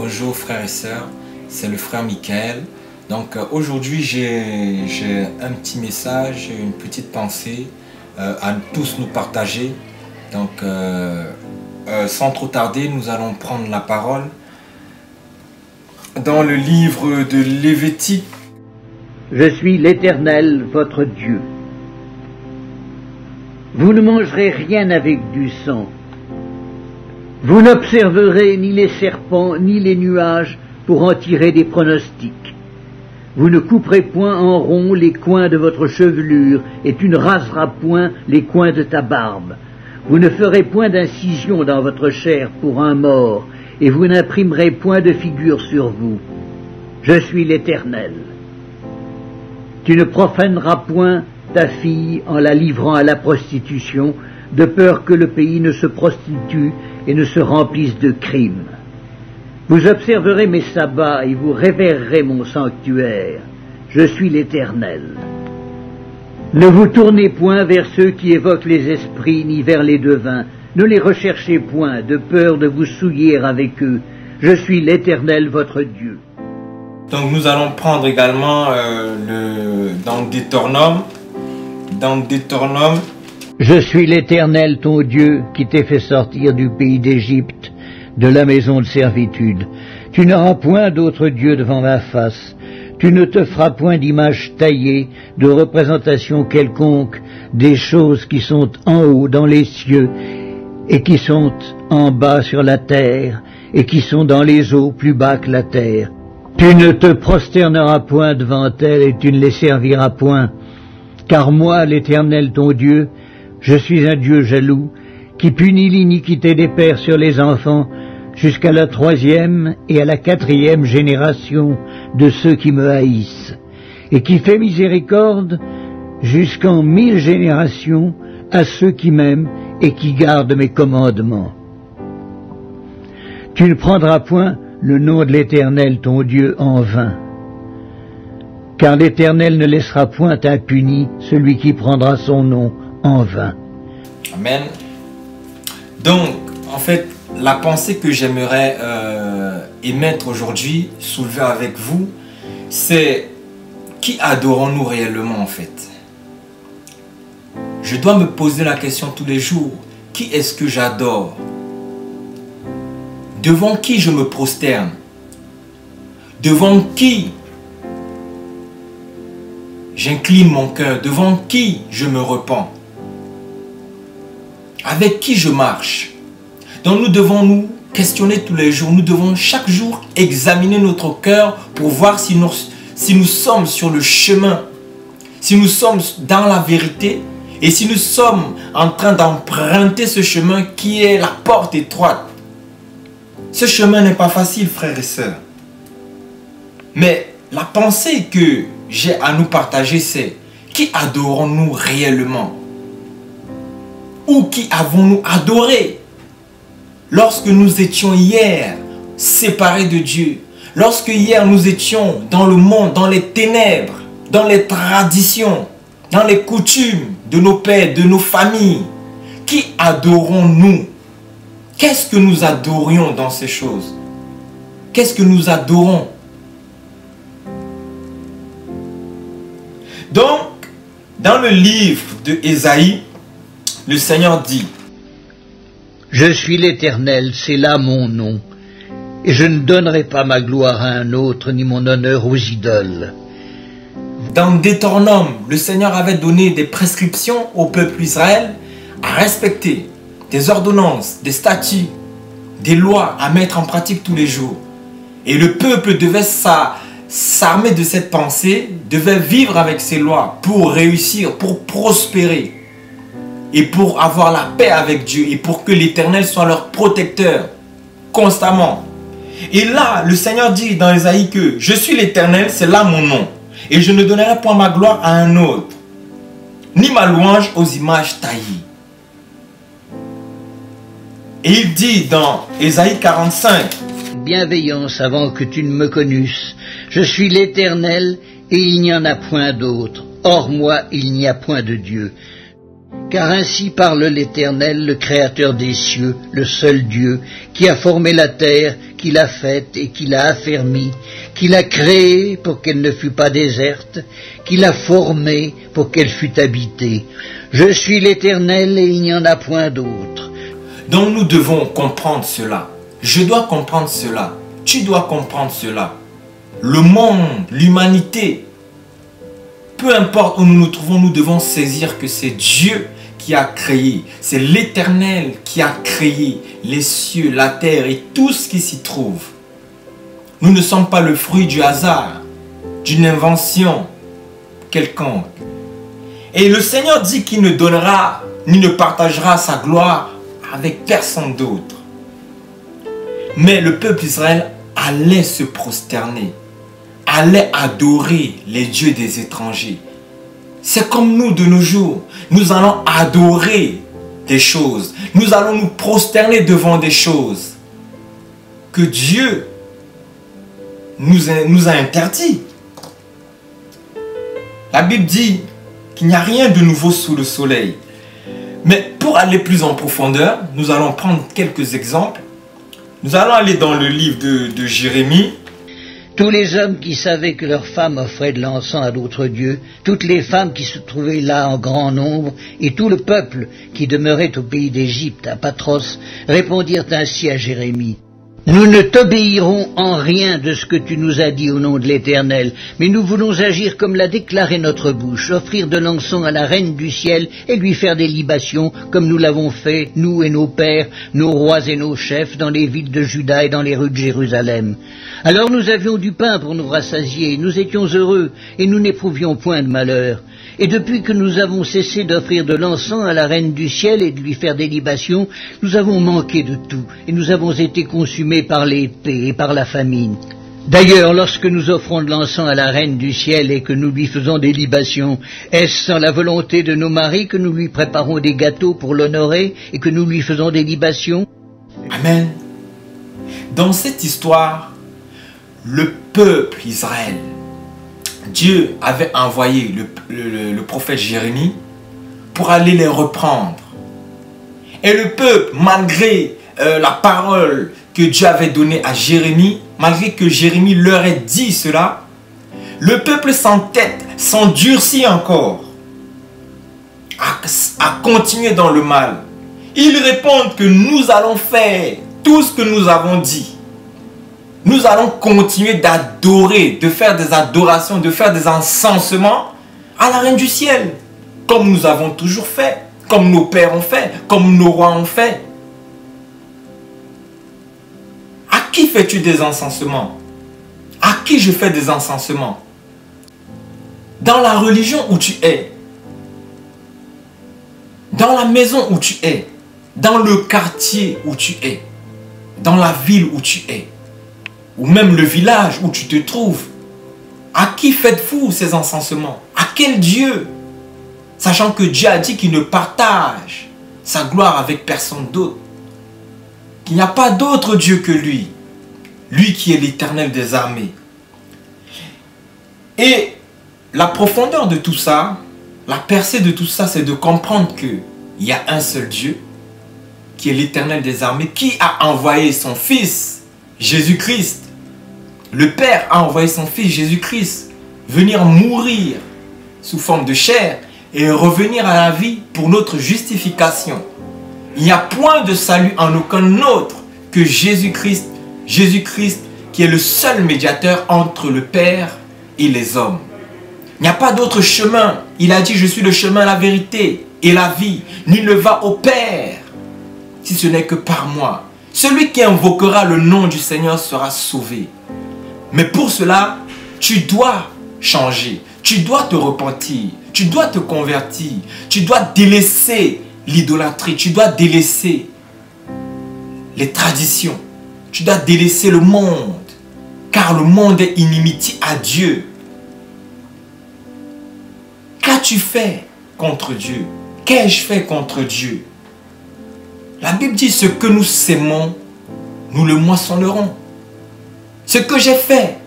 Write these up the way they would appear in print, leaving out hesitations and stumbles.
Bonjour frères et sœurs, c'est le frère Michael. Donc aujourd'hui j'ai un petit message, une petite pensée à tous nous partager. Donc sans trop tarder, nous allons prendre la parole dans le livre de Lévitique. Je suis l'Éternel, votre Dieu. Vous ne mangerez rien avec du sang. Vous n'observerez ni les serpents ni les nuages pour en tirer des pronostics. Vous ne couperez point en rond les coins de votre chevelure, et tu ne raseras point les coins de ta barbe. Vous ne ferez point d'incision dans votre chair pour un mort, et vous n'imprimerez point de figure sur vous. Je suis l'Éternel. Tu ne profaneras point ta fille en la livrant à la prostitution, de peur que le pays ne se prostitue et ne se remplisse de crimes. Vous observerez mes sabbats et vous révérerez mon sanctuaire. Je suis l'Éternel. Ne vous tournez point vers ceux qui évoquent les esprits, ni vers les devins. Ne les recherchez point, de peur de vous souiller avec eux. Je suis l'Éternel, votre Dieu. Donc nous allons prendre également dans Deutéronome. Je suis l'Éternel, ton Dieu, qui t'ai fait sortir du pays d'Égypte, de la maison de servitude. Tu n'auras point d'autre Dieu devant ma face. Tu ne te feras point d'image taillée, de représentation quelconque des choses qui sont en haut dans les cieux, et qui sont en bas sur la terre, et qui sont dans les eaux plus bas que la terre. Tu ne te prosterneras point devant elles, et tu ne les serviras point. Car moi, l'Éternel ton Dieu, je suis un Dieu jaloux, qui punit l'iniquité des pères sur les enfants, jusqu'à la 3e et à la 4e génération de ceux qui me haïssent, et qui fait miséricorde jusqu'en 1000 générations à ceux qui m'aiment et qui gardent mes commandements. Tu ne prendras point le nom de l'Éternel ton Dieu en vain, car l'Éternel ne laissera point impuni celui qui prendra son nom en vain. Amen. Donc, en fait, la pensée que j'aimerais émettre aujourd'hui, soulever avec vous, c'est qui adorons-nous réellement en fait? Je dois me poser la question tous les jours, qui est-ce que j'adore? Devant qui je me prosterne? Devant qui j'incline mon cœur? Devant qui je me repens? Avec qui je marche? Donc nous devons nous questionner tous les jours. Nous devons chaque jour examiner notre cœur pour voir si nous sommes sur le chemin, si nous sommes dans la vérité et si nous sommes en train d'emprunter ce chemin qui est la porte étroite. Ce chemin n'est pas facile, frères et sœurs. Mais la pensée que j'ai à nous partager, c'est qui adorons-nous réellement? Ou qui avons-nous adoré? Lorsque nous étions hier séparés de Dieu, lorsque hier nous étions dans le monde, dans les ténèbres, dans les traditions, dans les coutumes de nos pères, de nos familles, qui adorons-nous? Qu'est-ce que nous adorions dans ces choses? Qu'est-ce que nous adorons? Donc, dans le livre de Ésaïe, le Seigneur dit: Je suis l'Éternel, c'est là mon nom, et je ne donnerai pas ma gloire à un autre, ni mon honneur aux idoles. Dans Deutéronome, le Seigneur avait donné des prescriptions au peuple Israël à respecter, des ordonnances, des statuts, des lois à mettre en pratique tous les jours. Et le peuple devait s'armer de cette pensée, devait vivre avec ces lois pour réussir, pour prospérer. Et pour avoir la paix avec Dieu et pour que l'Éternel soit leur protecteur constamment. Et là, le Seigneur dit dans Ésaïe que je suis l'Éternel, c'est là mon nom. Et je ne donnerai point ma gloire à un autre, ni ma louange aux images taillées. Et il dit dans Ésaïe 45, Bienveillance avant que tu ne me connusses. Je suis l'Éternel et il n'y en a point d'autre. Hors moi, il n'y a point de Dieu. Car ainsi parle l'Éternel, le Créateur des cieux, le seul Dieu, qui a formé la terre, qui l'a faite et qui l'a affermie, qui l'a créée pour qu'elle ne fût pas déserte, qui l'a formée pour qu'elle fût habitée. Je suis l'Éternel et il n'y en a point d'autre. Donc nous devons comprendre cela. Je dois comprendre cela. Tu dois comprendre cela. Le monde, l'humanité, peu importe où nous nous trouvons, nous devons saisir que c'est Dieu qui a créé, c'est l'Éternel qui a créé les cieux, la terre et tout ce qui s'y trouve. Nous ne sommes pas le fruit du hasard, d'une invention quelconque. Et le Seigneur dit qu'il ne donnera ni ne partagera sa gloire avec personne d'autre. Mais le peuple Israël allait se prosterner, allait adorer les dieux des étrangers. C'est comme nous de nos jours. Nous allons adorer des choses. Nous allons nous prosterner devant des choses que Dieu nous a interdit. La Bible dit qu'il n'y a rien de nouveau sous le soleil. Mais pour aller plus en profondeur, nous allons prendre quelques exemples. Nous allons aller dans le livre de Jérémie. Tous les hommes qui savaient que leurs femmes offraient de l'encens à d'autres dieux, toutes les femmes qui se trouvaient là en grand nombre, et tout le peuple qui demeurait au pays d'Égypte, à Patros, répondirent ainsi à Jérémie. Nous ne t'obéirons en rien de ce que tu nous as dit au nom de l'Éternel, mais nous voulons agir comme l'a déclaré notre bouche, offrir de l'encens à la reine du ciel et lui faire des libations, comme nous l'avons fait, nous et nos pères, nos rois et nos chefs, dans les villes de Juda et dans les rues de Jérusalem. Alors nous avions du pain pour nous rassasier, nous étions heureux, et nous n'éprouvions point de malheur. Et depuis que nous avons cessé d'offrir de l'encens à la reine du ciel et de lui faire des libations, nous avons manqué de tout, et nous avons été consumés par l'épée et par la famine. D'ailleurs, lorsque nous offrons de l'encens à la reine du ciel et que nous lui faisons des libations, est-ce sans la volonté de nos maris que nous lui préparons des gâteaux pour l'honorer et que nous lui faisons des libations? Amen. Dans cette histoire, le peuple Israël, Dieu avait envoyé le prophète Jérémie pour aller les reprendre. Et le peuple, malgré la parole que Dieu avait donnée à Jérémie, malgré que Jérémie leur ait dit cela, le peuple s'entête, s'endurcit encore à continuer dans le mal. Ils répondent que nous allons faire tout ce que nous avons dit. Nous allons continuer d'adorer, de faire des adorations, de faire des encensements à la reine du ciel. Comme nous avons toujours fait, comme nos pères ont fait, comme nos rois ont fait. À qui fais-tu des encensements? À qui je fais des encensements? Dans la religion où tu es, dans la maison où tu es, dans le quartier où tu es, dans la ville où tu es, ou même le village où tu te trouves. À qui faites-vous ces encensements? À quel Dieu? Sachant que Dieu a dit qu'il ne partage sa gloire avec personne d'autre. Qu'il n'y a pas d'autre Dieu que lui. Lui qui est l'Éternel des armées. Et la profondeur de tout ça, la percée de tout ça, c'est de comprendre qu'il y a un seul Dieu, qui est l'Éternel des armées, qui a envoyé son Fils, Jésus-Christ. Le Père a envoyé son Fils Jésus-Christ venir mourir sous forme de chair et revenir à la vie pour notre justification. Il n'y a point de salut en aucun autre que Jésus-Christ. Jésus-Christ qui est le seul médiateur entre le Père et les hommes. Il n'y a pas d'autre chemin. Il a dit, je suis le chemin, la vérité et la vie. Nul ne va au Père si ce n'est que par moi. Celui qui invoquera le nom du Seigneur sera sauvé. Mais pour cela, tu dois changer, tu dois te repentir, tu dois te convertir, tu dois délaisser l'idolâtrie, tu dois délaisser les traditions, tu dois délaisser le monde, car le monde est inimitié à Dieu. Qu'as-tu fait contre Dieu? Qu'ai-je fait contre Dieu? La Bible dit, ce que nous sèmons, nous le moissonnerons. Ce que j'ai fait,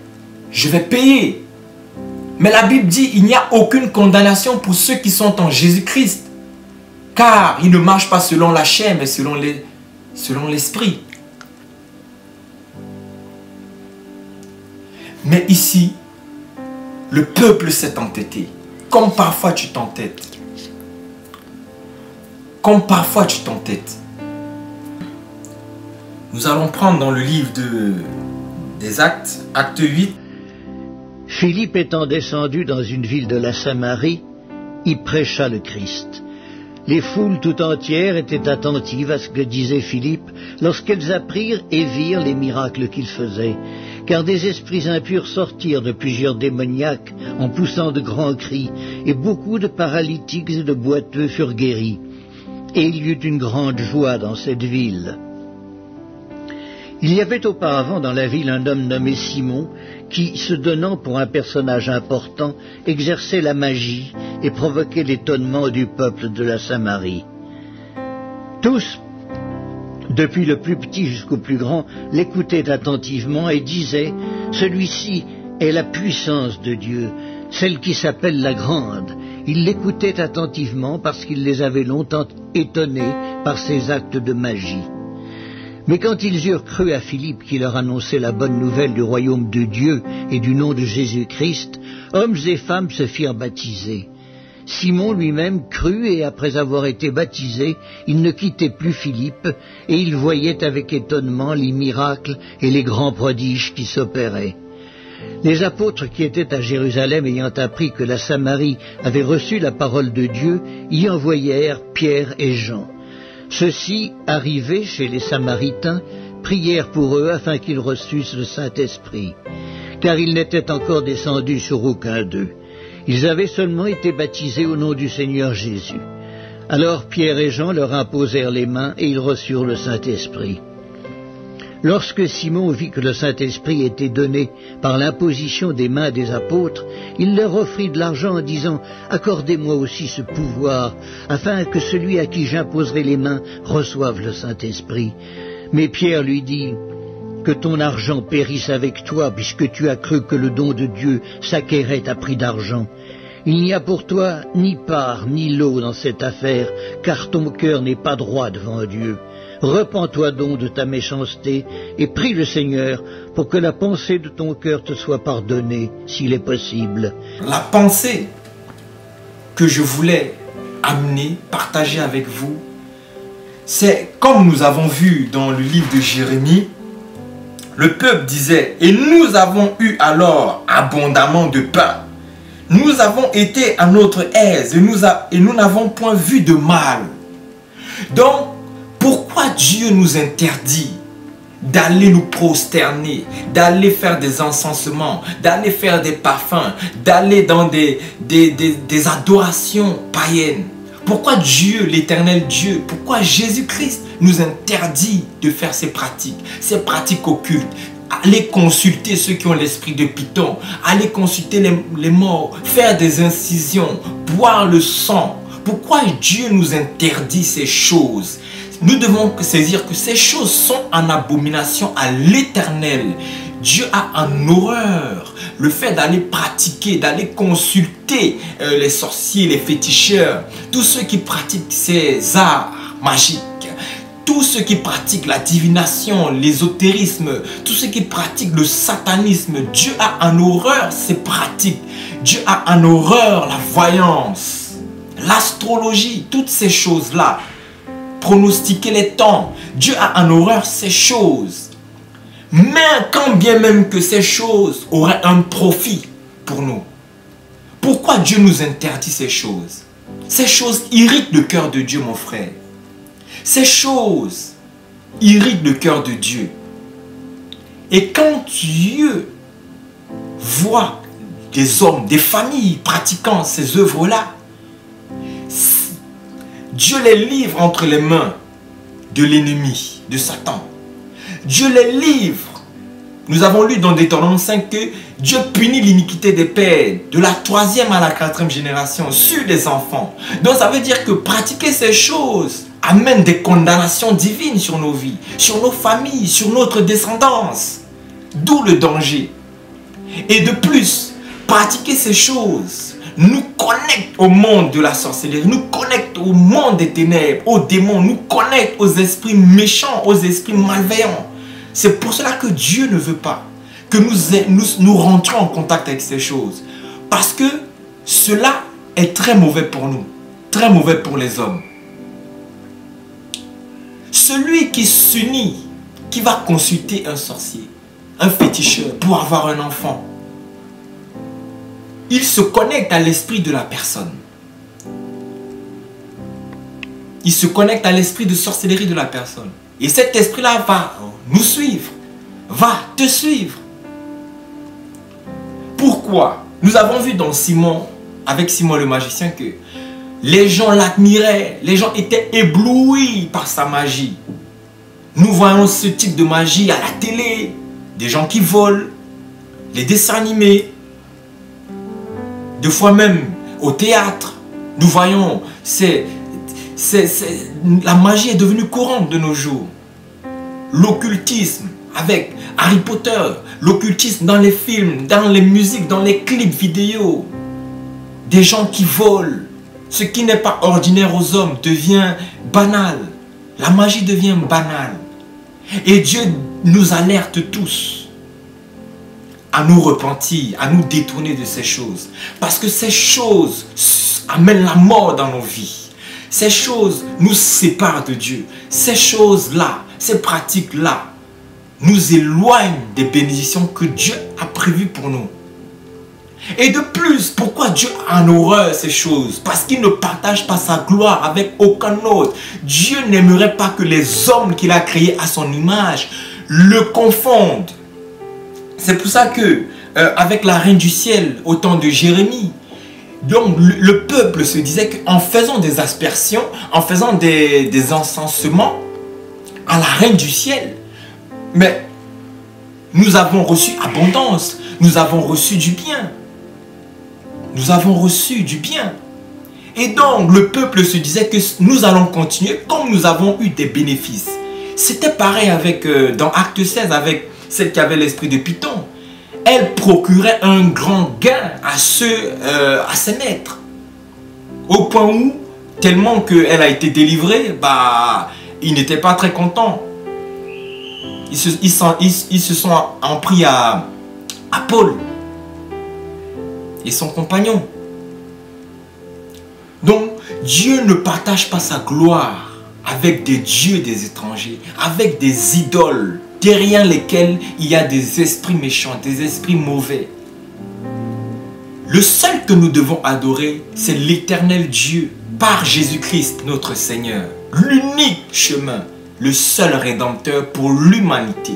je vais payer. Mais la Bible dit, il n'y a aucune condamnation pour ceux qui sont en Jésus-Christ. Car il ne marche pas selon la chair, mais selon l'esprit. Mais ici, le peuple s'est entêté. Comme parfois tu t'entêtes. Comme parfois tu t'entêtes. Nous allons prendre dans le livre des Actes, acte 8. Philippe étant descendu dans une ville de la Samarie, y prêcha le Christ. Les foules tout entières étaient attentives à ce que disait Philippe lorsqu'elles apprirent et virent les miracles qu'il faisait. Car des esprits impurs sortirent de plusieurs démoniaques en poussant de grands cris, et beaucoup de paralytiques et de boiteux furent guéris. Et il y eut une grande joie dans cette ville. Il y avait auparavant dans la ville un homme nommé Simon, qui, se donnant pour un personnage important, exerçait la magie et provoquait l'étonnement du peuple de la Samarie. Tous, depuis le plus petit jusqu'au plus grand, l'écoutaient attentivement et disaient « Celui-ci est la puissance de Dieu, celle qui s'appelle la Grande ». Ils l'écoutaient attentivement parce qu'il les avait longtemps étonnés par ses actes de magie. Mais quand ils eurent cru à Philippe qui leur annonçait la bonne nouvelle du royaume de Dieu et du nom de Jésus-Christ, hommes et femmes se firent baptiser. Simon lui-même crut et après avoir été baptisé, il ne quittait plus Philippe et il voyait avec étonnement les miracles et les grands prodiges qui s'opéraient. Les apôtres qui étaient à Jérusalem ayant appris que la Samarie avait reçu la parole de Dieu, y envoyèrent Pierre et Jean. Ceux-ci, arrivés chez les Samaritains, prièrent pour eux afin qu'ils reçussent le Saint-Esprit, car ils n'étaient encore descendus sur aucun d'eux. Ils avaient seulement été baptisés au nom du Seigneur Jésus. Alors Pierre et Jean leur imposèrent les mains et ils reçurent le Saint-Esprit. Lorsque Simon vit que le Saint-Esprit était donné par l'imposition des mains des apôtres, il leur offrit de l'argent en disant « Accordez-moi aussi ce pouvoir, afin que celui à qui j'imposerai les mains reçoive le Saint-Esprit. » Mais Pierre lui dit « Que ton argent périsse avec toi, puisque tu as cru que le don de Dieu s'acquérait à prix d'argent. Il n'y a pour toi ni part ni lot dans cette affaire, car ton cœur n'est pas droit devant Dieu. Repens-toi donc de ta méchanceté et prie le Seigneur pour que la pensée de ton cœur te soit pardonnée, s'il est possible. » La pensée que je voulais amener, partager avec vous, c'est comme nous avons vu dans le livre de Jérémie, le peuple disait « Et nous avons eu alors abondamment de pain. Nous avons été à notre aise et nous n'avons point vu de mal. » Donc, pourquoi Dieu nous interdit d'aller nous prosterner, d'aller faire des encensements, d'aller faire des parfums, d'aller dans des adorations païennes? Pourquoi Dieu, l'éternel Dieu, pourquoi Jésus-Christ nous interdit de faire ces pratiques occultes? Aller consulter ceux qui ont l'esprit de Python, aller consulter les morts, faire des incisions, boire le sang. Pourquoi Dieu nous interdit ces choses? Nous devons saisir que ces choses sont en abomination à l'Éternel. Dieu a en horreur le fait d'aller pratiquer, d'aller consulter les sorciers, les féticheurs, tous ceux qui pratiquent ces arts magiques, tous ceux qui pratiquent la divination, l'ésotérisme, tous ceux qui pratiquent le satanisme. Dieu a en horreur ces pratiques. Dieu a en horreur la voyance, l'astrologie, toutes ces choses-là. Pronostiquer les temps. Dieu a en horreur ces choses. Mais quand bien même que ces choses auraient un profit pour nous, pourquoi Dieu nous interdit ces choses? Ces choses irritent le cœur de Dieu, mon frère. Ces choses irritent le cœur de Dieu. Et quand Dieu voit des hommes, des familles pratiquant ces œuvres-là, Dieu les livre entre les mains de l'ennemi, de Satan. Dieu les livre. Nous avons lu dans Deutéronome 5 que Dieu punit l'iniquité des pères de la 3e à la 4e génération sur les enfants. Donc ça veut dire que pratiquer ces choses amène des condamnations divines sur nos vies, sur nos familles, sur notre descendance. D'où le danger. Et de plus, pratiquer ces choses nous connecte au monde de la sorcellerie, nous connecte au monde des ténèbres, aux démons, nous connecte aux esprits méchants, aux esprits malveillants. C'est pour cela que Dieu ne veut pas que nous rentrions en contact avec ces choses. Parce que cela est très mauvais pour nous, très mauvais pour les hommes. Celui qui s'unit, qui va consulter un sorcier, un féticheur pour avoir un enfant, il se connecte à l'esprit de la personne. Il se connecte à l'esprit de sorcellerie de la personne. Et cet esprit-là va nous suivre, va te suivre. Pourquoi? Nous avons vu dans Simon, avec Simon le magicien, que les gens l'admiraient, les gens étaient éblouis par sa magie. Nous voyons ce type de magie à la télé, des gens qui volent, les dessins animés, deux fois même au théâtre. Nous voyons, la magie est devenue courante de nos jours. L'occultisme avec Harry Potter, l'occultisme dans les films, dans les musiques, dans les clips vidéo. Des gens qui volent. Ce qui n'est pas ordinaire aux hommes devient banal. La magie devient banale. Et Dieu nous alerte tous à nous repentir, à nous détourner de ces choses. Parce que ces choses amènent la mort dans nos vies. Ces choses nous séparent de Dieu. Ces choses-là, ces pratiques-là, nous éloignent des bénédictions que Dieu a prévues pour nous. Et de plus, pourquoi Dieu a en horreur ces choses? Parce qu'il ne partage pas sa gloire avec aucun autre. Dieu n'aimerait pas que les hommes qu'il a créés à son image le confondent. C'est pour ça que, avec la reine du ciel, au temps de Jérémie, donc le peuple se disait qu'en faisant des aspersions, en faisant des encensements à la reine du ciel, mais nous avons reçu abondance, nous avons reçu du bien. Nous avons reçu du bien. Et donc, le peuple se disait que nous allons continuer comme nous avons eu des bénéfices. C'était pareil avec, dans Acte 16 avec celle qui avait l'esprit de Python. Elle procurait un grand gain à ses maîtres. Au point où, tellement qu'elle a été délivrée, bah, ils n'étaient pas très contents. Ils se sont en pris à Paul et son compagnon. Donc, Dieu ne partage pas sa gloire avec des dieux des étrangers, avec des idoles, derrière lesquels il y a des esprits méchants, des esprits mauvais. Le seul que nous devons adorer, c'est l'éternel Dieu, par Jésus-Christ notre Seigneur. L'unique chemin, le seul rédempteur pour l'humanité.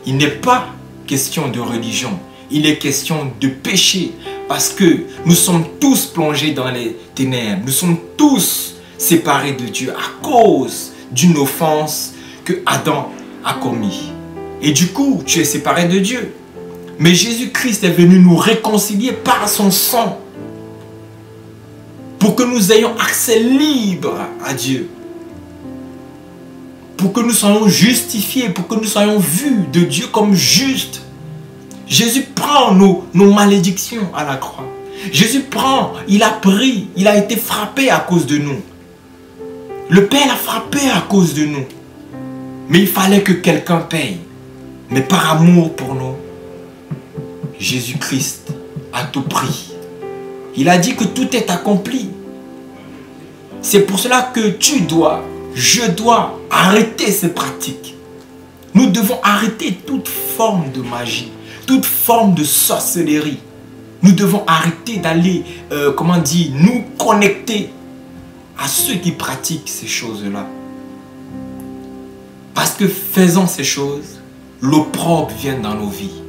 Il n'est pas question de religion, il est question de péché. Parce que nous sommes tous plongés dans les ténèbres. Nous sommes tous séparés de Dieu à cause d'une offense que Adam a commis. Et du coup, tu es séparé de Dieu. Mais Jésus-Christ est venu nous réconcilier par son sang. Pour que nous ayons accès libre à Dieu. Pour que nous soyons justifiés, pour que nous soyons vus de Dieu comme justes. Jésus prend nos malédictions à la croix. Jésus prend, il a pris, il a été frappé à cause de nous. Le Père l'a frappé à cause de nous. Mais il fallait que quelqu'un paye. Mais par amour pour nous, Jésus-Christ a tout pris. Il a dit que tout est accompli. C'est pour cela que je dois arrêter ces pratiques. Nous devons arrêter toute forme de magie. Toute forme de sorcellerie. Nous devons arrêter d'aller, nous connecter à ceux qui pratiquent ces choses-là. Parce que faisant ces choses, l'opprobre vient dans nos vies.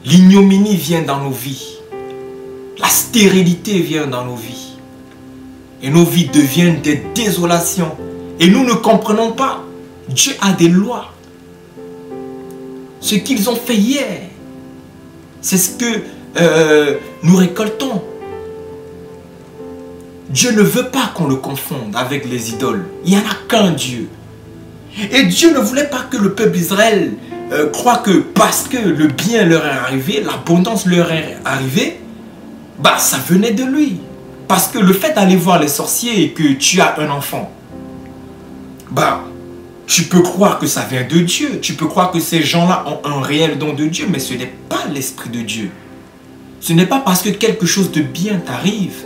L'ignominie vient dans nos vies. La stérilité vient dans nos vies. Et nos vies deviennent des désolations. Et nous ne comprenons pas. Dieu a des lois. Ce qu'ils ont fait hier, c'est ce que nous récoltons. Dieu ne veut pas qu'on le confonde avec les idoles. Il n'y en a qu'un Dieu. Et Dieu ne voulait pas que le peuple d'Israël croie que parce que le bien leur est arrivé, l'abondance leur est arrivée, bah ça venait de lui. Parce que le fait d'aller voir les sorciers et que tu as un enfant, bah tu peux croire que ça vient de Dieu. Tu peux croire que ces gens-là ont un réel don de Dieu, mais ce n'est pas l'Esprit de Dieu. Ce n'est pas parce que quelque chose de bien t'arrive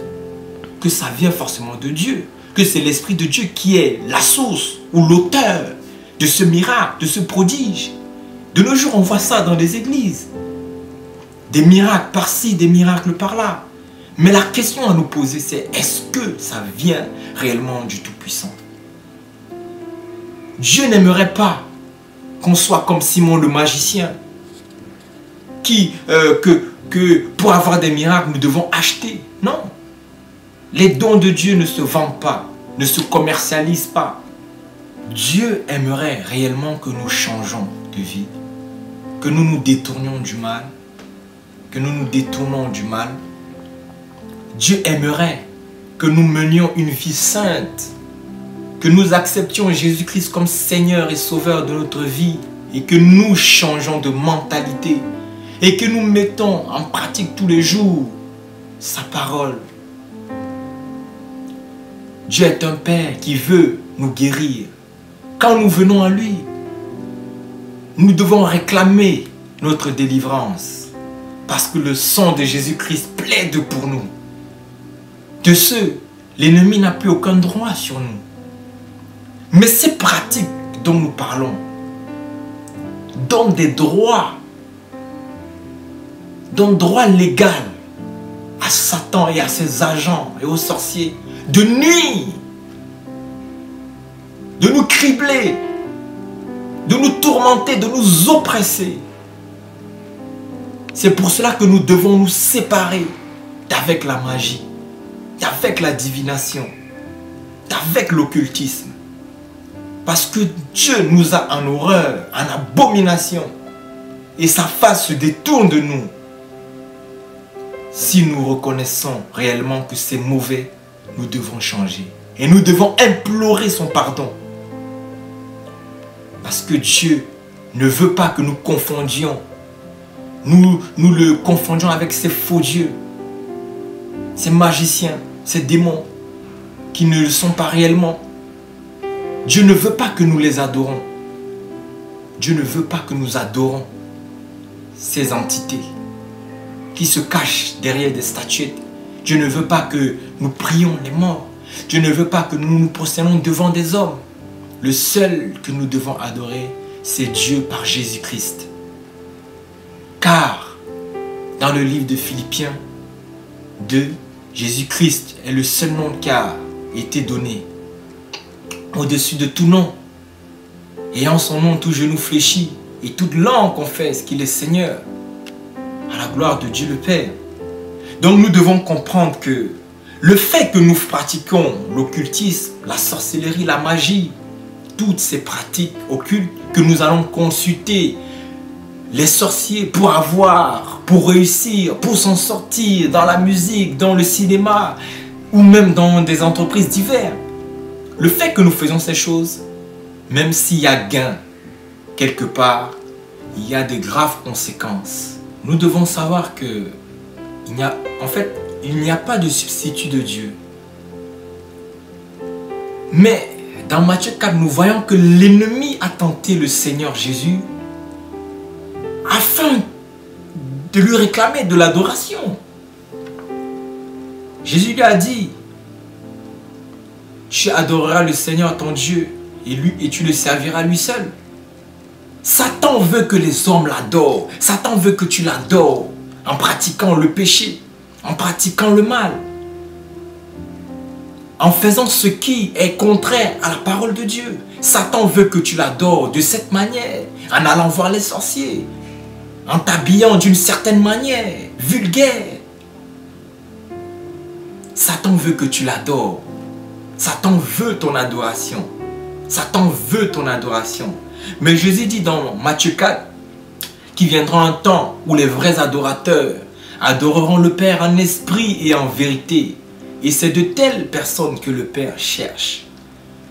que ça vient forcément de Dieu. Que c'est l'Esprit de Dieu qui est la source ou l'auteur de ce miracle, de ce prodige. De nos jours, on voit ça dans les églises. Des miracles par-ci, des miracles par-là. Mais la question à nous poser, c'est est-ce que ça vient réellement du Tout-Puissant? Dieu n'aimerait pas qu'on soit comme Simon le magicien, que pour avoir des miracles, nous devons acheter. Non. Les dons de Dieu ne se vendent pas, ne se commercialisent pas. Dieu aimerait réellement que nous changeons de vie, que nous nous détournions du mal, que nous nous détournons du mal. Dieu aimerait que nous menions une vie sainte, que nous acceptions Jésus-Christ comme Seigneur et Sauveur de notre vie et que nous changeons de mentalité et que nous mettons en pratique tous les jours sa parole. Dieu est un Père qui veut nous guérir. Quand nous venons à lui, nous devons réclamer notre délivrance parce que le sang de Jésus-Christ plaide pour nous. De ce, l'ennemi n'a plus aucun droit sur nous. Mais ces pratiques dont nous parlons donnent des droits, donnent droit légal à Satan et à ses agents et aux sorciers de nuire, de nous cribler, de nous tourmenter, de nous oppresser. C'est pour cela que nous devons nous séparer d'avec la magie, d'avec la divination, d'avec l'occultisme. Parce que Dieu nous a en horreur, en abomination. Et sa face se détourne de nous. Si nous reconnaissons réellement que c'est mauvais, nous devons changer. Et nous devons implorer son pardon. Parce que Dieu ne veut pas que nous confondions. Nous le confondions avec ces faux dieux, ces magiciens, ces démons qui ne le sont pas réellement. Dieu ne veut pas que nous les adorons. Dieu ne veut pas que nous adorons ces entités qui se cachent derrière des statuettes. Dieu ne veut pas que nous prions les morts. Dieu ne veut pas que nous nous prosternons devant des hommes. Le seul que nous devons adorer, c'est Dieu par Jésus-Christ. Car, dans le livre de Philippiens 2, Jésus-Christ est le seul nom qui a été donné au-dessus de tout nom. Et en son nom, tout genou fléchit et toute langue confesse qu'il est Seigneur, à la gloire de Dieu le Père. Donc nous devons comprendre que le fait que nous pratiquons l'occultisme, la sorcellerie, la magie, toutes ces pratiques occultes, que nous allons consulter les sorciers pour réussir, pour s'en sortir dans la musique, dans le cinéma ou même dans des entreprises diverses. Le fait que nous faisons ces choses, même s'il y a gain quelque part, il y a de graves conséquences. Nous devons savoir que il n'y a pas de substitut de Dieu. Mais dans Matthieu 4, nous voyons que l'ennemi a tenté le Seigneur Jésus afin de lui réclamer de l'adoration. Jésus lui a dit: tu adoreras le Seigneur ton Dieu et tu le serviras lui seul. Satan veut que les hommes l'adorent. Satan veut que tu l'adores en pratiquant le péché, en pratiquant le mal, en faisant ce qui est contraire à la parole de Dieu. Satan veut que tu l'adores de cette manière, en allant voir les sorciers, en t'habillant d'une certaine manière, vulgaire. Satan veut que tu l'adores. Satan veut ton adoration. Satan veut ton adoration. Mais Jésus dit dans Matthieu 4 qu'il viendra un temps où les vrais adorateurs adoreront le Père en esprit et en vérité. Et c'est de telles personnes que le Père cherche.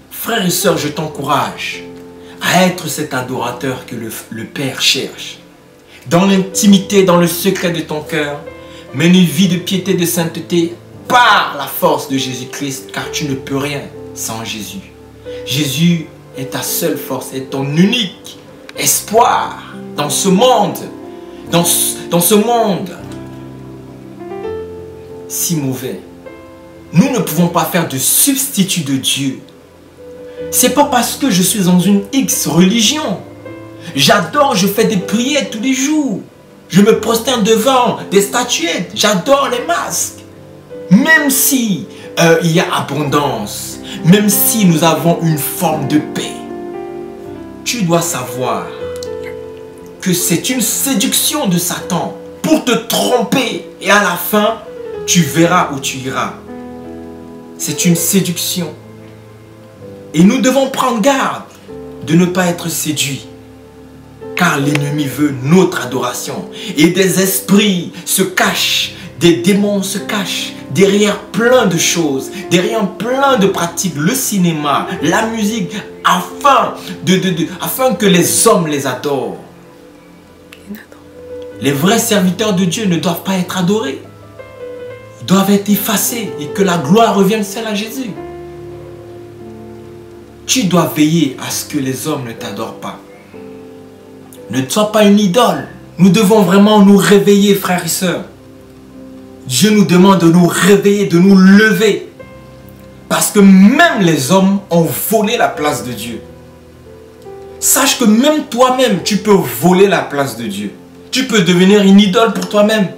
Frères et sœurs, je t'encourage à être cet adorateur que le Père cherche. Dans l'intimité, dans le secret de ton cœur, Mène une vie de piété, de sainteté par la force de Jésus-Christ, car tu ne peux rien sans Jésus. Jésus est ta seule force, est ton unique espoir dans ce monde, dans ce monde si mauvais. Nous ne pouvons pas faire de substitut de Dieu. C'est pas parce que je suis dans une X religion. J'adore, je fais des prières tous les jours. Je me prosterne devant des statuettes. J'adore les masques. Même si il y a abondance, même si nous avons une forme de paix, tu dois savoir que c'est une séduction de Satan pour te tromper. Et à la fin, tu verras où tu iras. C'est une séduction. Et nous devons prendre garde de ne pas être séduits. Car l'ennemi veut notre adoration. Et des esprits se cachent, des démons se cachent derrière plein de choses, derrière plein de pratiques, le cinéma, la musique, afin que les hommes les adorent. Les vrais serviteurs de Dieu ne doivent pas être adorés. Ils doivent être effacés et que la gloire revienne seule à Jésus. Tu dois veiller à ce que les hommes ne t'adorent pas. Ne sois pas une idole. Nous devons vraiment nous réveiller, frères et sœurs. Dieu nous demande de nous réveiller, de nous lever. Parce que même les hommes ont volé la place de Dieu. Sache que même toi-même, tu peux voler la place de Dieu. Tu peux devenir une idole pour toi-même.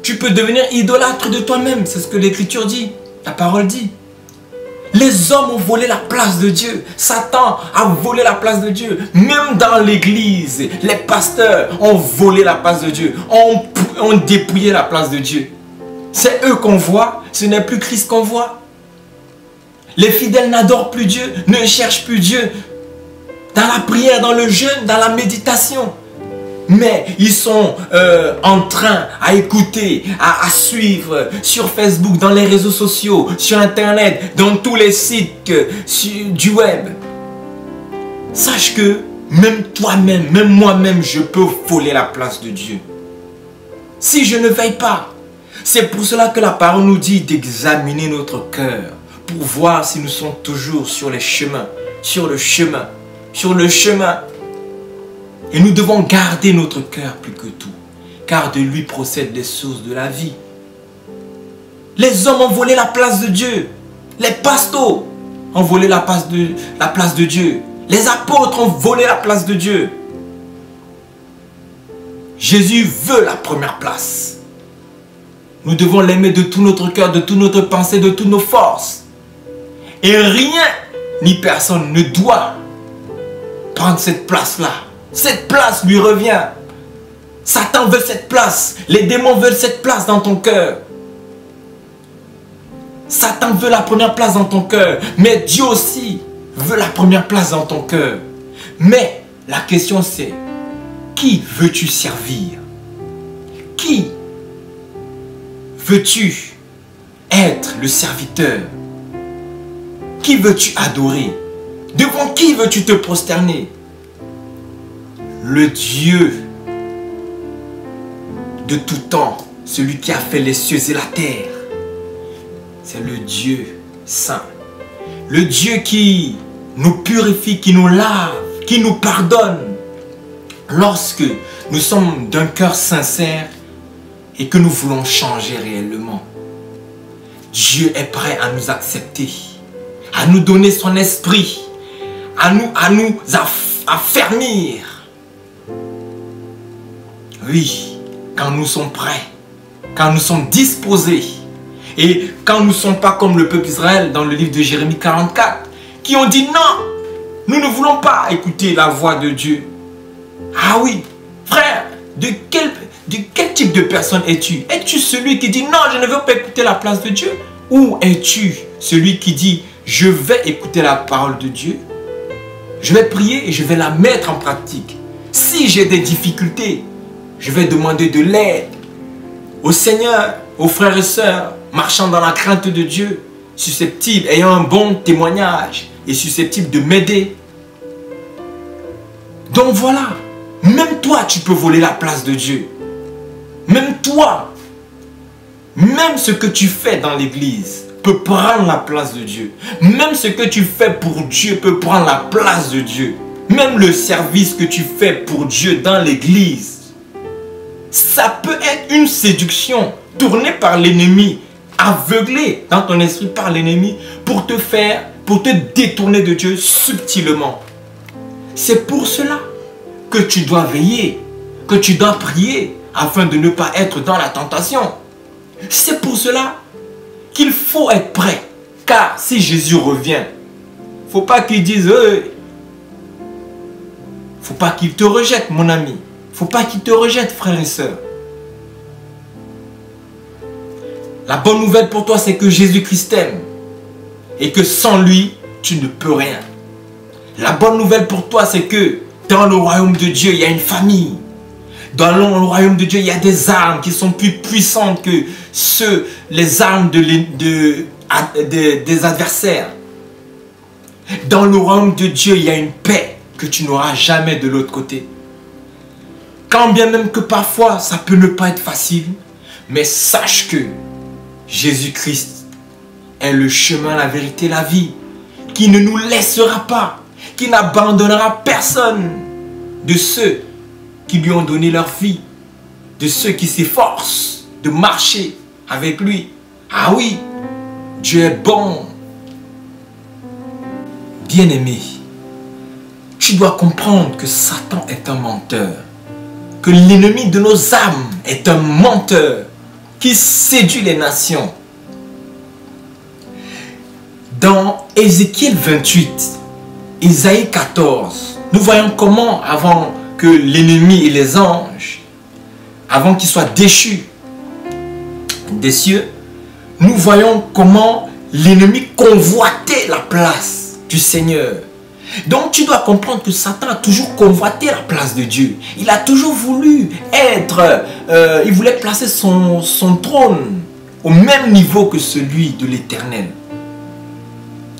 Tu peux devenir idolâtre de toi-même. C'est ce que l'Écriture dit. La parole dit. Les hommes ont volé la place de Dieu. Satan a volé la place de Dieu. Même dans l'église, les pasteurs ont volé la place de Dieu. Ont dépouillé la place de Dieu. C'est eux qu'on voit. Ce n'est plus Christ qu'on voit. Les fidèles n'adorent plus Dieu, ne cherchent plus Dieu. Dans la prière, dans le jeûne, dans la méditation. Mais ils sont en train à écouter, à suivre sur Facebook, dans les réseaux sociaux, sur Internet, dans tous les sites du web. Sache que même toi-même, même moi-même, je peux voler la place de Dieu. Si je ne veille pas, c'est pour cela que la parole nous dit d'examiner notre cœur pour voir si nous sommes toujours sur les chemins, sur le chemin. Et nous devons garder notre cœur plus que tout, car de lui procèdent les sources de la vie. Les hommes ont volé la place de Dieu. Les pasteurs ont volé la place de Dieu. Les apôtres ont volé la place de Dieu. Jésus veut la première place. Nous devons l'aimer de tout notre cœur, de toute notre pensée, de toutes nos forces. Et rien ni personne ne doit prendre cette place-là. Cette place lui revient. Satan veut cette place. Les démons veulent cette place dans ton cœur. Satan veut la première place dans ton cœur. Mais Dieu aussi veut la première place dans ton cœur. Mais la question c'est, qui veux-tu servir? Qui veux-tu être le serviteur? Qui veux-tu adorer? Devant qui veux-tu te prosterner? Le Dieu de tout temps, celui qui a fait les cieux et la terre, c'est le Dieu saint. Le Dieu qui nous purifie, qui nous lave, qui nous pardonne. Lorsque nous sommes d'un cœur sincère et que nous voulons changer réellement, Dieu est prêt à nous accepter, à nous donner son esprit, à nous affermir. Oui, quand nous sommes prêts, quand nous sommes disposés, et quand nous ne sommes pas comme le peuple d'Israël dans le livre de Jérémie 44, qui ont dit non, nous ne voulons pas écouter la voix de Dieu. Ah oui, frère, de quel type de personne es-tu? Es-tu celui qui dit non, je ne veux pas écouter la place de Dieu? Ou es-tu celui qui dit je vais écouter la parole de Dieu, je vais prier et je vais la mettre en pratique? Si j'ai des difficultés, je vais demander de l'aide au Seigneur, aux frères et sœurs, marchant dans la crainte de Dieu, susceptibles, ayant un bon témoignage et susceptibles de m'aider. Donc voilà, même toi tu peux voler la place de Dieu. Même toi, Même ce que tu fais dans l'église peut prendre la place de Dieu. Même ce que tu fais pour Dieu peut prendre la place de Dieu. Même le service que tu fais pour Dieu dans l'église, ça peut être une séduction tournée par l'ennemi, aveuglé dans ton esprit par l'ennemi pour te détourner de Dieu subtilement. C'est pour cela que tu dois veiller, que tu dois prier afin de ne pas être dans la tentation. C'est pour cela qu'il faut être prêt. Car si Jésus revient, il ne faut pas qu'il dise il ne faut pas qu'il te rejette, mon ami. Il ne faut pas qu'il te rejette, frère et soeur. La bonne nouvelle pour toi, c'est que Jésus-Christ t'aime. Et que sans lui, tu ne peux rien. La bonne nouvelle pour toi, c'est que dans le royaume de Dieu, il y a une famille. Dans le royaume de Dieu, il y a des armes qui sont plus puissantes que les armes des adversaires. Dans le royaume de Dieu, il y a une paix que tu n'auras jamais de l'autre côté. Quand bien même que parfois, ça peut ne pas être facile, mais sache que Jésus-Christ est le chemin, la vérité, la vie, qui ne nous laissera pas, qui n'abandonnera personne de ceux qui lui ont donné leur vie, de ceux qui s'efforcent de marcher avec lui. Ah oui, Dieu est bon. Bien-aimé, tu dois comprendre que Satan est un menteur, que l'ennemi de nos âmes est un menteur qui séduit les nations. Dans Ézéchiel 28, Isaïe 14, nous voyons comment avant que l'ennemi et les anges, avant qu'ils soient déchus des cieux, nous voyons comment l'ennemi convoitait la place du Seigneur. Donc tu dois comprendre que Satan a toujours convoité la place de Dieu. Il a toujours voulu être, il voulait placer son trône au même niveau que celui de l'Éternel.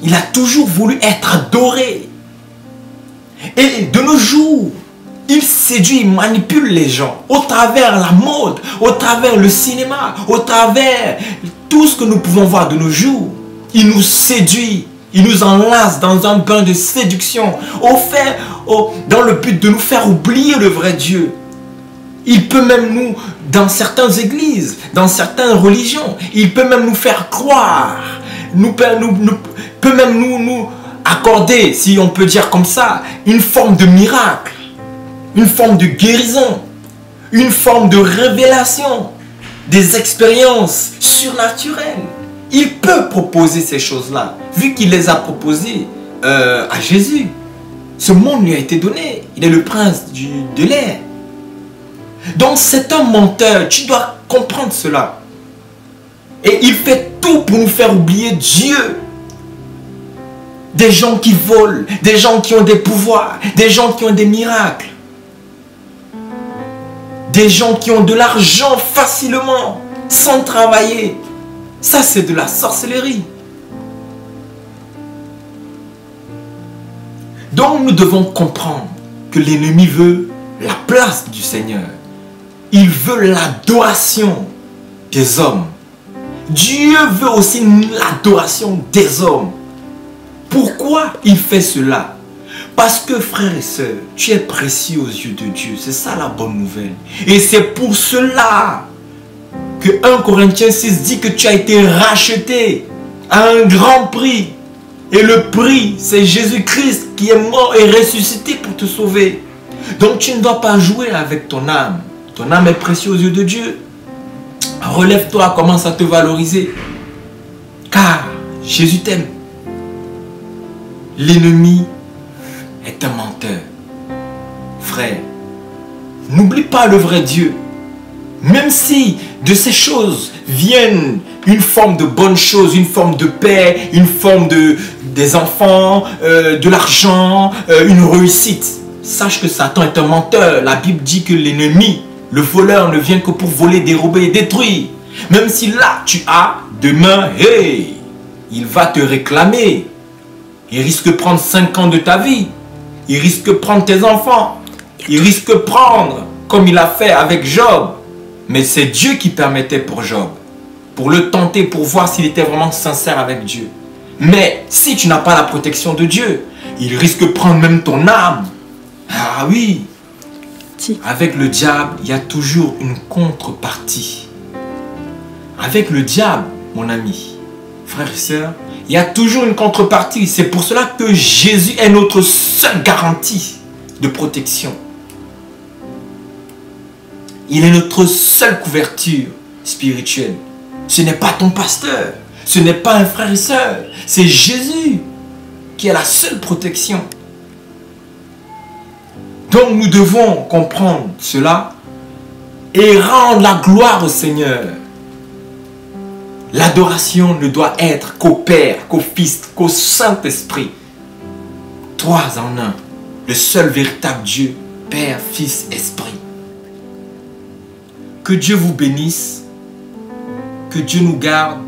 Il a toujours voulu être adoré. Et de nos jours, il séduit, il manipule les gens au travers la mode, au travers le cinéma, au travers tout ce que nous pouvons voir de nos jours. Il nous séduit, il nous enlace dans un bain de séduction, dans le but de nous faire oublier le vrai Dieu. Il peut même dans certaines églises, dans certaines religions, il peut même nous faire croire, peut même nous accorder, si on peut dire comme ça, une forme de miracle, une forme de guérison, une forme de révélation, des expériences surnaturelles. Il peut proposer ces choses-là, vu qu'il les a proposées à Jésus. Ce monde lui a été donné. Il est le prince de l'air. Donc c'est un menteur. Tu dois comprendre cela. Et il fait tout pour nous faire oublier Dieu. Des gens qui volent, des gens qui ont des pouvoirs, des gens qui ont des miracles. Des gens qui ont de l'argent facilement, sans travailler. Ça, c'est de la sorcellerie. Donc, nous devons comprendre que l'ennemi veut la place du Seigneur. Il veut l'adoration des hommes. Dieu veut aussi l'adoration des hommes. Pourquoi il fait cela? Parce que, frère et soeur, tu es précieux aux yeux de Dieu. C'est ça la bonne nouvelle. Et c'est pour cela que 1 Corinthiens 6 dit que tu as été racheté à un grand prix. Et le prix, c'est Jésus-Christ qui est mort et ressuscité pour te sauver. Donc tu ne dois pas jouer avec ton âme. Ton âme est précieuse aux yeux de Dieu. Relève-toi, commence à te valoriser. Car Jésus t'aime. L'ennemi est un menteur. Frère, n'oublie pas le vrai Dieu. Même si de ces choses viennent une forme de bonne chose, une forme de paix, une forme des enfants, de l'argent, une réussite. Sache que Satan est un menteur. La Bible dit que l'ennemi, le voleur, ne vient que pour voler, dérober et détruire. Même si là tu as, demain, hey, il va te réclamer. Il risque de prendre 5 ans de ta vie. Il risque de prendre tes enfants. Il risque de prendre, comme il a fait avec Job. Mais c'est Dieu qui permettait pour Job. pour le tenter, pour voir s'il était vraiment sincère avec Dieu. Mais si tu n'as pas la protection de Dieu, il risque de prendre même ton âme. Ah oui. Avec le diable, il y a toujours une contrepartie. Avec le diable, mon ami, frère et sœur, il y a toujours une contrepartie. C'est pour cela que Jésus est notre seule garantie de protection. Il est notre seule couverture spirituelle. Ce n'est pas ton pasteur. Ce n'est pas un frère et sœur. C'est Jésus qui est la seule protection. Donc nous devons comprendre cela et rendre la gloire au Seigneur. L'adoration ne doit être qu'au Père, qu'au Fils, qu'au Saint-Esprit. Trois en un. Le seul véritable Dieu, Père, Fils, Esprit. Que Dieu vous bénisse. Que Dieu nous garde.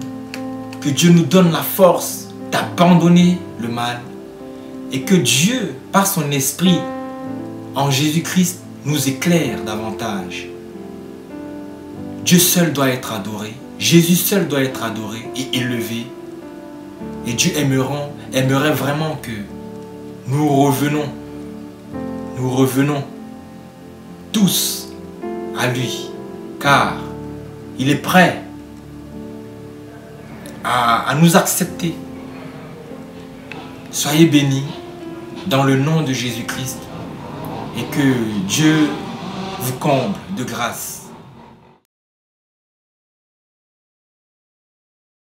Que Dieu nous donne la force d'abandonner le mal. Et que Dieu, par son Esprit, en Jésus-Christ, nous éclaire davantage. Dieu seul doit être adoré. Jésus seul doit être adoré et élevé. Et Dieu aimerait vraiment que nous revenons tous à lui. Car il est prêt à nous accepter. Soyez bénis dans le nom de Jésus-Christ et que Dieu vous comble de grâce.